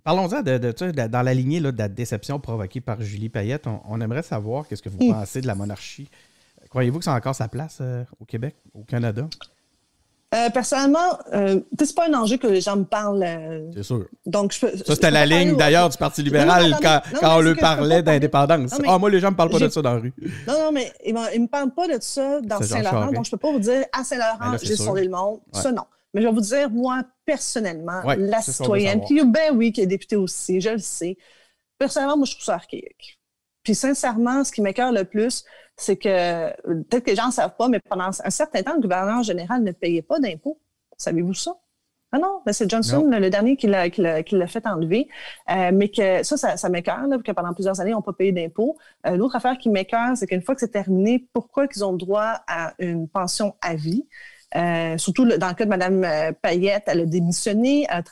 Parlons-en dans la lignée là, de la déception provoquée par Julie Payette. On aimerait savoir qu'est-ce que vous pensez de la monarchie. Croyez-vous que ça a encore sa place au Québec, au Canada? Personnellement, c'est pas un enjeu que les gens me parlent. C'est sûr. Donc ça, c'était la ligne d'ailleurs du Parti libéral quand on lui parlait d'indépendance. Moi, les gens me parlent pas de ça dans la rue. Non, mais ils me parlent pas de ça dans Saint-Laurent. Donc, je peux pas vous dire à Saint-Laurent, j'ai sondé le monde. Ouais. Ça, non. Mais je vais vous dire, moi, personnellement, la citoyenne, qui est députée aussi, je le sais. Personnellement, moi, je trouve ça archaïque. Puis, sincèrement, ce qui m'écoeure le plus, c'est que, peut-être que les gens ne savent pas, mais pendant un certain temps, le gouverneur général ne payait pas d'impôts. Savez-vous ça? Ah non, ben c'est Johnson, le dernier, qui l'a fait enlever. Mais que ça m'écoeure, que pendant plusieurs années, ils n'ont pas payé d'impôts. L'autre affaire qui m'écoeure, c'est qu'une fois que c'est terminé, pourquoi ils ont le droit à une pension à vie? Surtout dans le cas de Mme Payette, elle a démissionné, elle a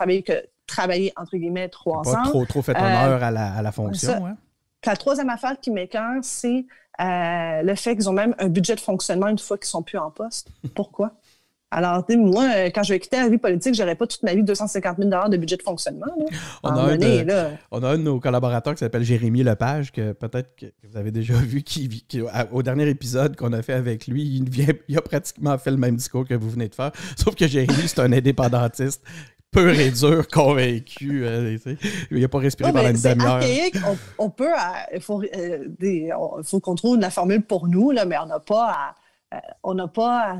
travaillé entre guillemets 3 ans. Trop fait honneur à la fonction. Hein? La troisième affaire qui m'écoeure, c'est le fait qu'ils ont même un budget de fonctionnement une fois qu'ils sont plus en poste. Pourquoi? Alors, moi, quand je vais quitter la vie politique, je n'aurai pas toute ma vie 250 000 $ de budget de fonctionnement. Là. On a un de nos collaborateurs qui s'appelle Jérémy Lepage, que peut-être que vous avez déjà vu, qui au dernier épisode qu'on a fait avec lui, il a pratiquement fait le même discours que vous venez de faire, sauf que Jérémy, c'est un indépendantiste pur et dur, convaincu. Il n'a pas respiré pendant une demi-heure. Archaïque, il faut qu'on trouve la formule pour nous, là, mais on n'a pas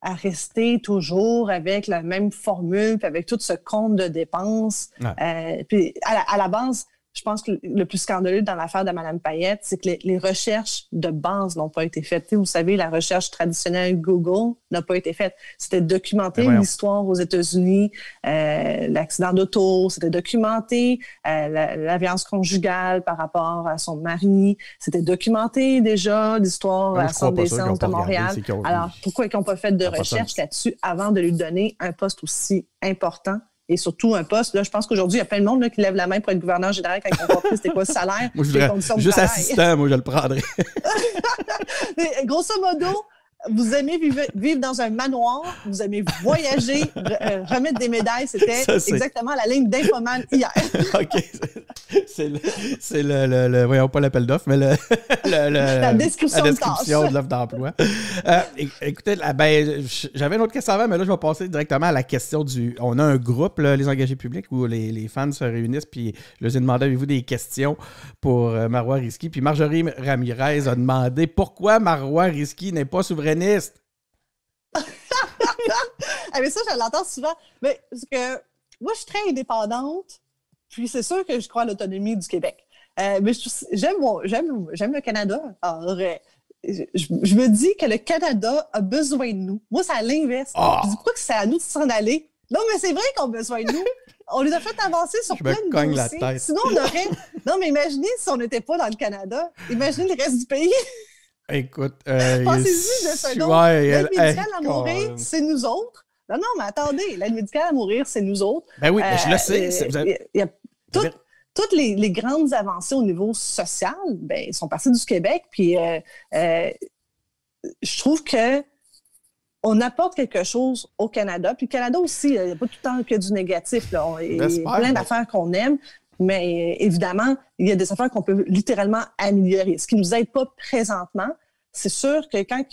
à rester toujours avec la même formule, puis avec tout ce compte de dépenses. Ouais. Puis à la base, je pense que le plus scandaleux dans l'affaire de Mme Payette, c'est que les recherches de base n'ont pas été faites. Vous savez, la recherche traditionnelle Google n'a pas été faite. C'était documenter l'histoire aux États-Unis, l'accident d'auto, c'était documenter la violence conjugale par rapport à son mari, c'était documenter déjà l'histoire à son naissance de Montréal. Alors, pourquoi ils n'ont pas fait de recherche là-dessus avant de lui donner un poste aussi important? Et surtout un poste, là, je pense qu'aujourd'hui, il y a plein de monde là, qui lève la main pour être gouverneur général quand ils ont compris c'était quoi le salaire. Moi, je voudrais juste assistant, moi, je le prendrais. Mais, grosso modo, vous aimez vivre dans un manoir, vous aimez voyager, remettre des médailles. C'était exactement la ligne d'Infoman hier. OK. C'est le voyons pas l'appel d'offres, mais la description de l'offre d'emploi. Écoutez, j'avais une autre question avant, mais là, je vais passer directement à la question du... On a un groupe, là, les engagés publics, où les fans se réunissent, puis je leur ai demandé, avez-vous des questions pour Marois Risky? Puis Marjorie Ramirez a demandé pourquoi Marois Risky n'est pas souverainiste. Mais ça, je l'entends souvent. Mais parce que moi, je suis très indépendante, puis c'est sûr que je crois à l'autonomie du Québec. Mais j'aime le Canada. Alors, je me dis que le Canada a besoin de nous. Moi, c'est à l'inverse. Je dis pourquoi que c'est à nous de s'en aller? Non, mais c'est vrai qu'on a besoin de nous. On les a fait avancer sur plein de dossiers. Sinon, on aurait... Non, mais imaginez si on n'était pas dans le Canada. Imaginez le reste du pays. Écoute, pensez-y de ce nom. L'aide médicale à mourir, c'est nous autres. Non, mais attendez, l'aide médicale à mourir, c'est nous autres. Ben oui, je le sais. Il y a toutes les grandes avancées au niveau social, sont parties du Québec. Puis je trouve que on apporte quelque chose au Canada. Puis le Canada aussi, il n'y a pas tout le temps que du négatif. Là. Il y a plein d'affaires qu'on aime. Mais évidemment, il y a des affaires qu'on peut littéralement améliorer. Ce qui ne nous aide pas présentement, c'est sûr que quand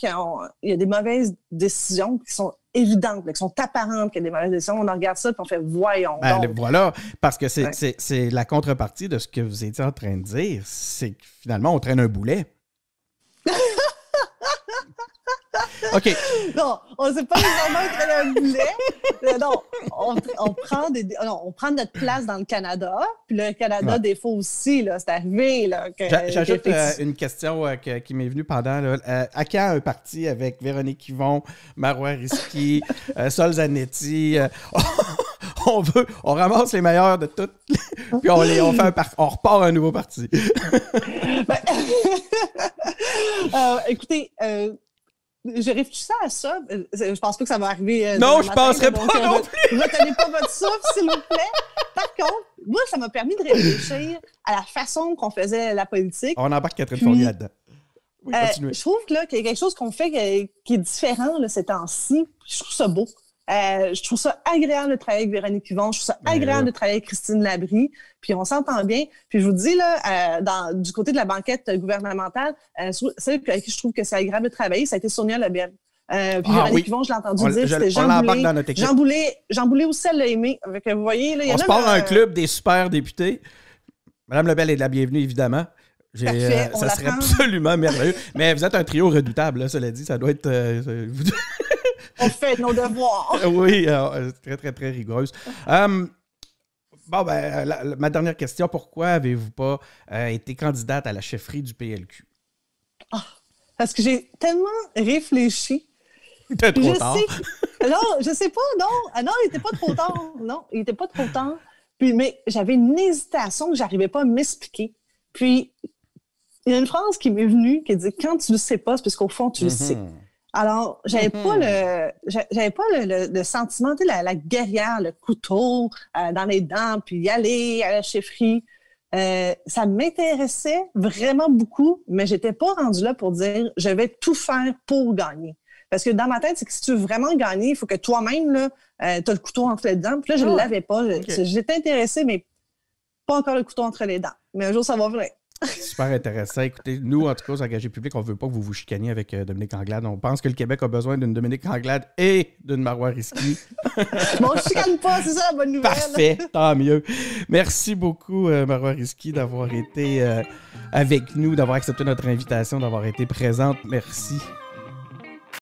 il y a des mauvaises décisions qui sont évidentes, qui sont apparentes qu'il y a des mauvaises décisions, on regarde ça et on fait « voyons donc ». Voilà, parce que c'est la contrepartie de ce que vous étiez en train de dire, c'est que finalement, on traîne un boulet. OK. Non, on ne sait pas nécessairement traîner un boulet. Non, on prend notre place dans le Canada. Puis le Canada, des fois aussi, là, c'est arrivé. J'ajoute une question qui m'est venue pendant. Là, à quand un parti avec Véronique Yvon, Marois Risky, Sol Zanetti? On ramasse les meilleurs de toutes, puis on repart un nouveau parti. Écoutez... j'ai réfléchi à ça. Je pense pas que ça va arriver. Non, je penserais pas non plus. Retenez pas votre souffle, s'il vous plaît. Par contre, moi, ça m'a permis de réfléchir à la façon qu'on faisait la politique. On embarque Catherine Fournier là-dedans. Oui, je trouve là, qu'il y a quelque chose qu'on fait qui est différent là, ces temps-ci. Je trouve ça beau. Je trouve ça agréable de travailler avec Véronique Yvon. Je trouve ça agréable de travailler avec Christine Labrie. Puis on s'entend bien. Puis je vous dis, là, du côté de la banquette gouvernementale, celle avec qui je trouve que c'est agréable de travailler, ça a été Sonia Lebel. Puis Véronique Yvon, je l'ai entendu dire, c'était Jean Boulay. Jean Boulay aussi, elle l'a aimé. Vous voyez, là, on se parle d'un club des super députés. Madame Lebel est de la bienvenue, évidemment. Ça serait absolument merveilleux. Mais vous êtes un trio redoutable, là, cela dit. Ça doit être... On fait nos devoirs. Oui, très, très, très rigoureuse. Bon, ma dernière question. Pourquoi avez-vous pas été candidate à la chefferie du PLQ? Parce que j'ai tellement réfléchi. C'était trop tard. Non, je sais pas, non. Non, il n'était pas trop tard. Non, il n'était pas trop tard. Puis, mais j'avais une hésitation que j'arrivais pas à m'expliquer. Puis, il y a une phrase qui m'est venue qui dit « Quand tu le sais pas, c'est parce qu'au fond, tu le sais. » Alors, j'avais pas le sentiment, tu sais, la guerrière, le couteau dans les dents, puis y aller à la chefferie. Ça m'intéressait vraiment beaucoup, mais j'étais pas rendue là pour dire je vais tout faire pour gagner. Parce que dans ma tête, c'est que si tu veux vraiment gagner, il faut que toi-même, là, t'as le couteau entre les dents. Puis là, je ne l'avais pas. Okay. J'étais intéressée, mais pas encore le couteau entre les dents. Mais un jour, ça va venir. Super intéressant. Écoutez, nous, en tout cas, aux engagés publics, on ne veut pas que vous vous chicaniez avec Dominique Anglade. On pense que le Québec a besoin d'une Dominique Anglade et d'une Marois Risky. Bon, je ne chicane pas, c'est ça la bonne nouvelle. Parfait, tant mieux. Merci beaucoup, Marois Risky, d'avoir été avec nous, d'avoir accepté notre invitation, d'avoir été présente. Merci.